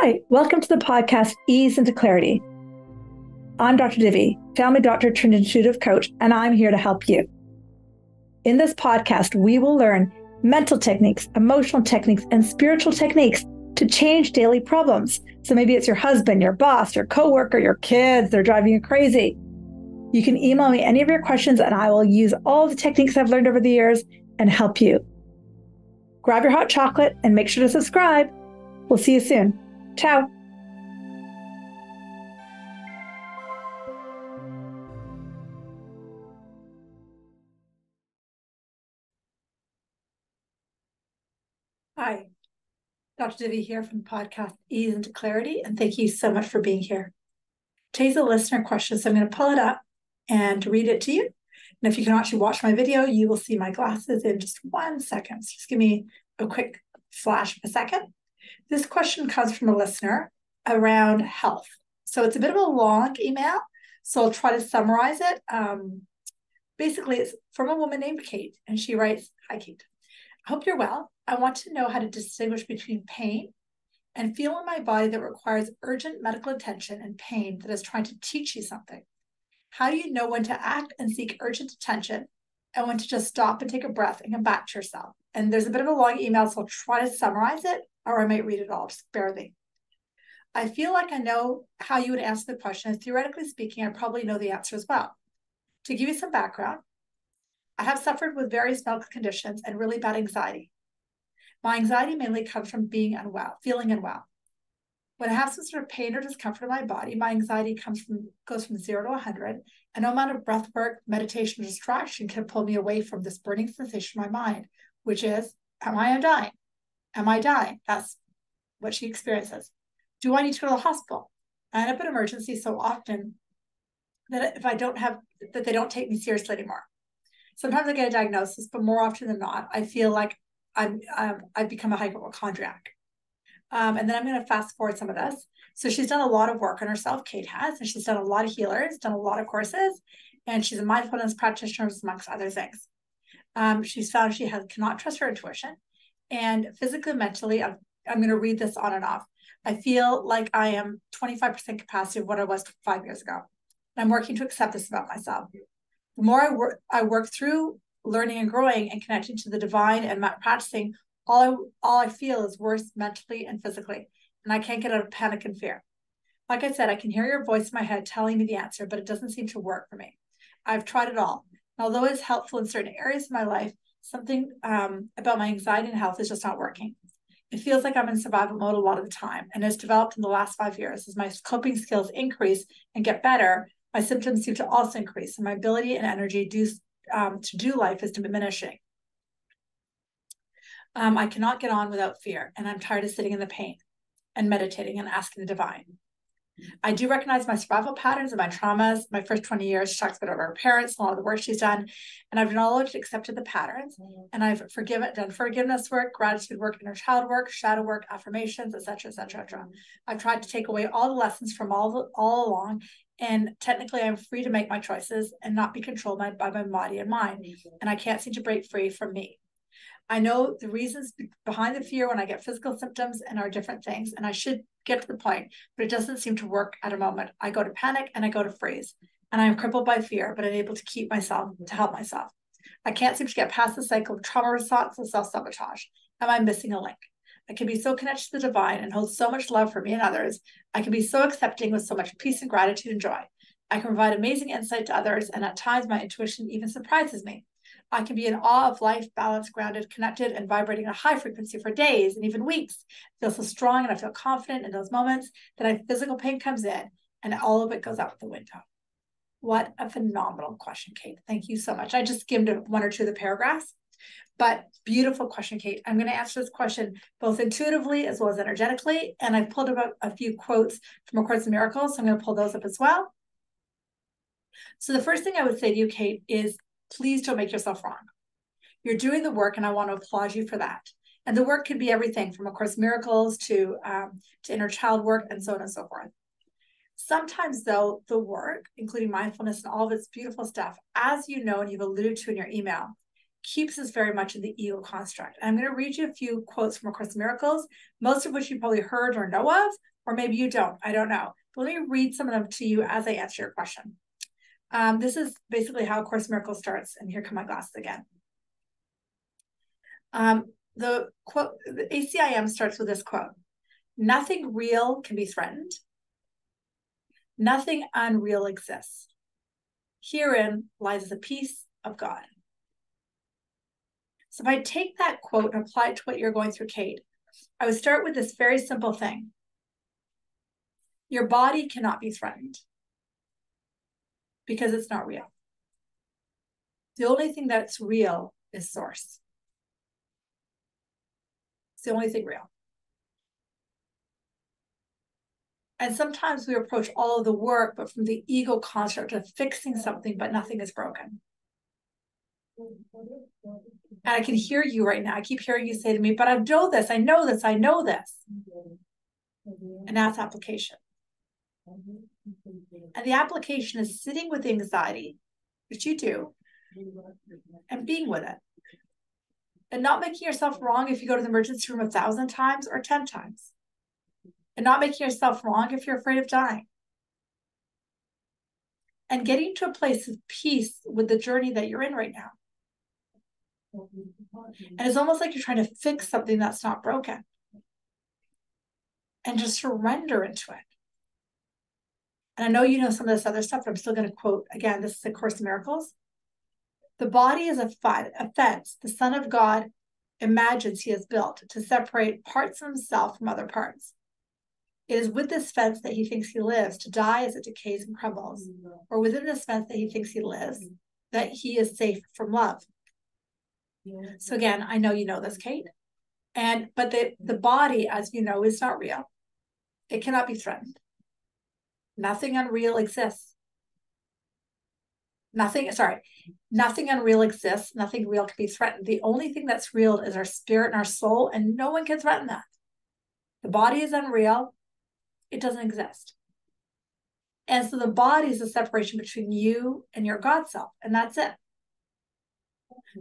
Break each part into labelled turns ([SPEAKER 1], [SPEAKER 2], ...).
[SPEAKER 1] Hi, welcome to the podcast Ease into Clarity. I'm Dr. Divi, family doctor turned intuitive coach, and I'm here to help you. In this podcast, we will learn mental techniques, emotional techniques, and spiritual techniques to change daily problems. So maybe it's your husband, your boss, your coworker, your kids, they're driving you crazy. You can email me any of your questions and I will use all the techniques I've learned over the years and help you. Grab your hot chocolate and make sure to subscribe. We'll see you soon. Ciao. Hi, Dr. Divi here from the podcast Ease into Clarity, and thank you so much for being here. Today's a listener question, so I'm going to pull it up and read it to you. And if you can actually watch my video, you will see my glasses in just 1 second. So just give me a quick flash of a second. This question comes from a listener around health. So it's a bit of a long email, so I'll try to summarize it. Basically, it's from a woman named Kate, and she writes, "Hi, Kate. I hope you're well. I want to know how to distinguish between pain and feel in my body that requires urgent medical attention and pain that is trying to teach you something. How do you know when to act and seek urgent attention and when to just stop and take a breath and come back to yourself?" And there's a bit of a long email, so I'll try to summarize it, or I might read it all, just bear with me. I feel like I know how you would answer the question, and theoretically speaking, I probably know the answer as well. To give you some background, I have suffered with various medical conditions and really bad anxiety. My anxiety mainly comes from being unwell, feeling unwell. When I have some sort of pain or discomfort in my body, my anxiety goes from 0 to 100, and no amount of breath work, meditation, or distraction can pull me away from this burning sensation in my mind, which is, am I dying? Am I dying? That's what she experiences. Do I need to go to the hospital? I end up in emergency so often that if I don't have, that they don't take me seriously anymore. Sometimes I get a diagnosis, but more often than not, I feel like I've become a hypochondriac. And then I'm going to fast forward some of this. So she's done a lot of work on herself, Kate has, and she's done a lot of healers, done a lot of courses, and she's a mindfulness practitioner amongst other things. She's found she cannot trust her intuition, and physically, mentally, I'm going to read this on and off. I feel like I am 25% capacity of what I was 5 years ago. And I'm working to accept this about myself. The more I work through learning and growing and connecting to the divine and practicing, all I feel is worse mentally and physically, and I can't get out of panic and fear. Like I said, I can hear your voice in my head telling me the answer, but it doesn't seem to work for me. I've tried it all. And although it's helpful in certain areas of my life, something about my anxiety and health is just not working. It feels like I'm in survival mode a lot of the time, and has developed in the last 5 years. As my coping skills increase and get better, my symptoms seem to also increase, and my ability and energy to do life is diminishing. I cannot get on without fear, and I'm tired of sitting in the pain and meditating and asking the divine. I do recognize my survival patterns and my traumas. My first 20 years, she talks about her parents, a lot of the work she's done, and I've acknowledged, accepted the patterns, and I've done forgiveness work, gratitude work, inner child work, shadow work, affirmations, etc., etc., etc. I've tried to take away all the lessons from all along, and technically I'm free to make my choices and not be controlled by my body and mind, and I can't seem to break free from me. I know the reasons behind the fear when I get physical symptoms and are different things, and I should get to the point, but it doesn't seem to work at a moment. I go to panic and I go to freeze, and I'm crippled by fear, but unable to keep myself, to help myself. I can't seem to get past the cycle of trauma response and self-sabotage. Am I missing a link? I can be so connected to the divine and hold so much love for me and others. I can be so accepting with so much peace and gratitude and joy. I can provide amazing insight to others, and at times my intuition even surprises me. I can be in awe of life, balanced, grounded, connected, and vibrating at a high frequency for days and even weeks. I feel so strong and I feel confident in those moments that physical pain comes in and all of it goes out the window. What a phenomenal question, Kate. Thank you so much. I just skimmed 1 or 2 of the paragraphs, but beautiful question, Kate. I'm going to answer this question both intuitively as well as energetically, and I've pulled up a few quotes from A Course in Miracles, so I'm going to pull those up as well. So the first thing I would say to you, Kate, is please don't make yourself wrong. You're doing the work, and I want to applaud you for that. And the work can be everything from A Course in Miracles to inner child work and so on and so forth. Sometimes, though, the work, including mindfulness and all of its beautiful stuff, as you know, and you've alluded to in your email, keeps us very much in the ego construct. And I'm going to read you a few quotes from A Course in Miracles, most of which you probably heard or know of, or maybe you don't. I don't know. But let me read some of them to you as I answer your question. This is basically how A Course in Miracles starts. And here come my glasses again. The quote, the ACIM starts with this quote: "Nothing real can be threatened. Nothing unreal exists. Herein lies the peace of God." So if I take that quote and apply it to what you're going through, Kate, I would start with this very simple thing. Your body cannot be threatened because it's not real. The only thing that's real is Source. It's the only thing real. And sometimes we approach all of the work, but from the ego construct of fixing something, but nothing is broken. And I can hear you right now. I keep hearing you say to me, but I know this, I know this, I know this. And that's application. And the application is sitting with anxiety, which you do, and being with it. And not making yourself wrong if you go to the emergency room 1,000 times or 10 times. And not making yourself wrong if you're afraid of dying. And getting to a place of peace with the journey that you're in right now. And it's almost like you're trying to fix something that's not broken. And just surrender into it. And I know you know some of this other stuff, but I'm still going to quote again. This is A Course in Miracles. "The body is a fence the Son of God imagines he has built to separate parts of himself from other parts. It is with this fence that he thinks he lives, to die as it decays and crumbles, or within this fence that he thinks he lives, that he is safe from love." So again, I know you know this, Kate. But the body, as you know, is not real. It cannot be threatened. Nothing unreal exists. Nothing unreal exists. Nothing real can be threatened. The only thing that's real is our spirit and our soul, and no one can threaten that. The body is unreal. It doesn't exist. And so the body is a separation between you and your God self, and that's it.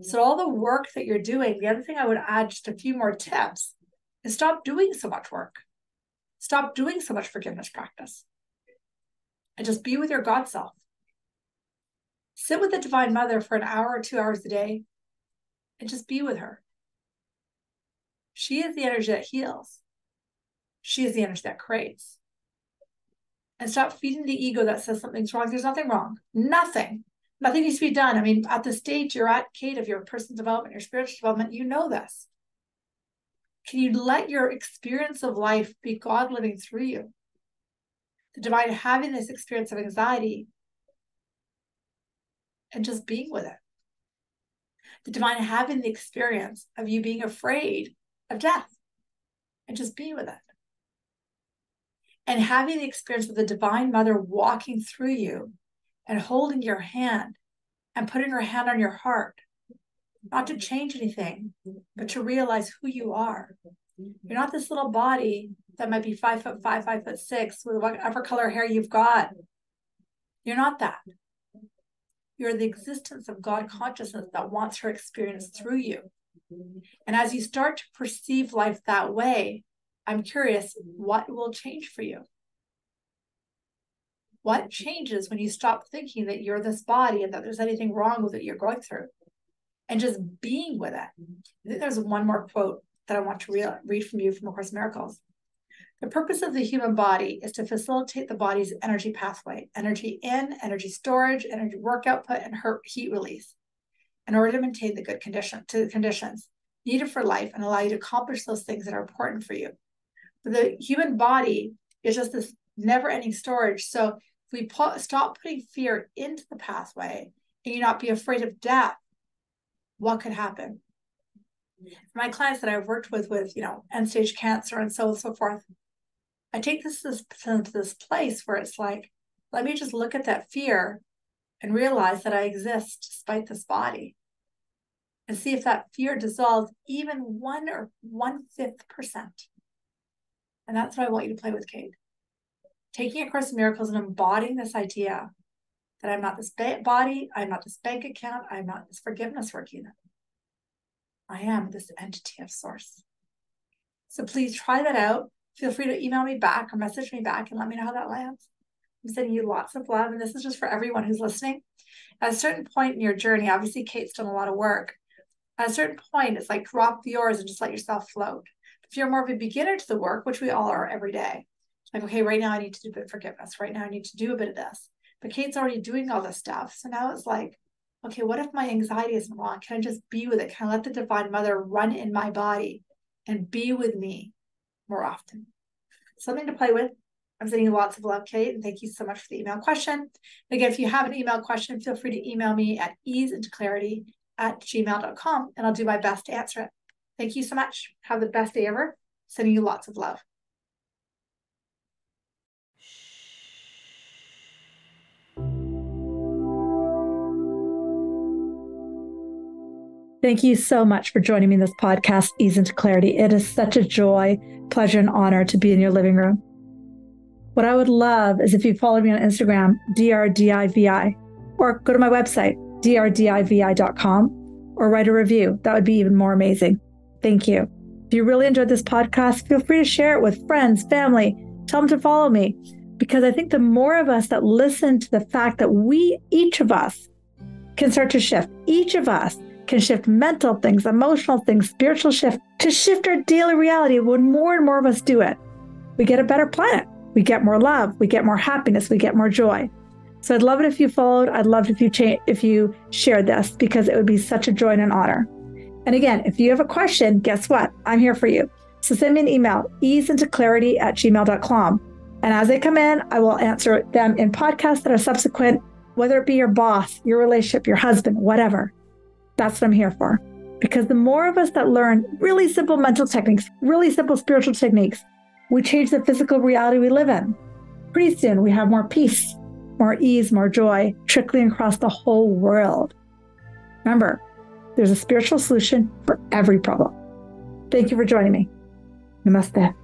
[SPEAKER 1] So all the work that you're doing, the other thing I would add, just a few more tips, is stop doing so much work. Stop doing so much forgiveness practice. And just be with your God self. Sit with the Divine Mother for an hour or 2 hours a day and just be with her. She is the energy that heals. She is the energy that creates. And stop feeding the ego that says something's wrong. There's nothing wrong. Nothing. Nothing needs to be done. I mean, at the stage you're at, Kate, of your personal development, your spiritual development, you know this. Can you let your experience of life be God living through you? The Divine having this experience of anxiety and just being with it. The Divine having the experience of you being afraid of death and just being with it. And having the experience of the Divine Mother walking through you and holding your hand and putting her hand on your heart, not to change anything, but to realize who you are. You're not this little body that might be 5'5", 5'6", with whatever color hair you've got. You're not that. You're the existence of God consciousness that wants her experience through you. And as you start to perceive life that way, I'm curious, what will change for you? What changes when you stop thinking that you're this body and that there's anything wrong with what you're going through? And just being with it. I think there's one more quote that I want to read from you from A Course in Miracles. "The purpose of the human body is to facilitate the body's energy pathway, energy in, energy storage, energy work output, and heat release, in order to maintain the good conditions needed for life and allow you to accomplish those things that are important for you. But the human body is just this never-ending storage. So if we stop putting fear into the pathway and you not be afraid of death, what could happen?" For my clients that I've worked with end-stage cancer and so on and so forth, I take this to this place where it's like, let me just look at that fear and realize that I exist despite this body, and see if that fear dissolves even 1 or 1/5%. And that's what I want you to play with, Kate. Taking A Course in Miracles and embodying this idea that I'm not this body, I'm not this bank account, I'm not this forgiveness work either. I am this entity of Source. So please try that out. feel free to email me back or message me back and let me know how that lands. I'm sending you lots of love. And this is just for everyone who's listening. At a certain point in your journey, obviously Kate's done a lot of work. At a certain point, it's like drop the oars and just let yourself float. If you're more of a beginner to the work, which we all are every day, like, okay, right now I need to do a bit of forgiveness. Right now I need to do a bit of this. But Kate's already doing all this stuff. So now it's like, okay, what if my anxiety isn't wrong? Can I just be with it? Can I let the Divine Mother run in my body and be with me more often? Something to play with. I'm sending you lots of love, Kate, and thank you so much for the email question. Again, if you have an email question, feel free to email me at easeintoclarity@gmail.com, and I'll do my best to answer it. Thank you so much. Have the best day ever. Sending you lots of love. Thank you so much for joining me in this podcast, Ease into Clarity. It is such a joy, pleasure, and honor to be in your living room. What I would love is if you follow me on Instagram, drdivi, or go to my website, drdivi.com, or write a review. That would be even more amazing. Thank you. If you really enjoyed this podcast, feel free to share it with friends, family. Tell them to follow me, because I think the more of us that listen to the fact that each of us can start to shift, each of us can shift mental things, emotional things, spiritual shift, to shift our daily reality. When more and more of us do it, we get a better planet. We get more love, we get more happiness, we get more joy. So I'd love it if you followed. I'd love it if you shared this, because it would be such a joy and an honor. And again, if you have a question, guess what? I'm here for you. So send me an email, easeintoclarity@gmail.com. And as they come in, I will answer them in podcasts that are subsequent, whether it be your boss, your relationship, your husband, whatever. That's what I'm here for. Because the more of us that learn really simple mental techniques, really simple spiritual techniques, we change the physical reality we live in. Pretty soon, we have more peace, more ease, more joy trickling across the whole world. Remember, there's a spiritual solution for every problem. Thank you for joining me. Namaste.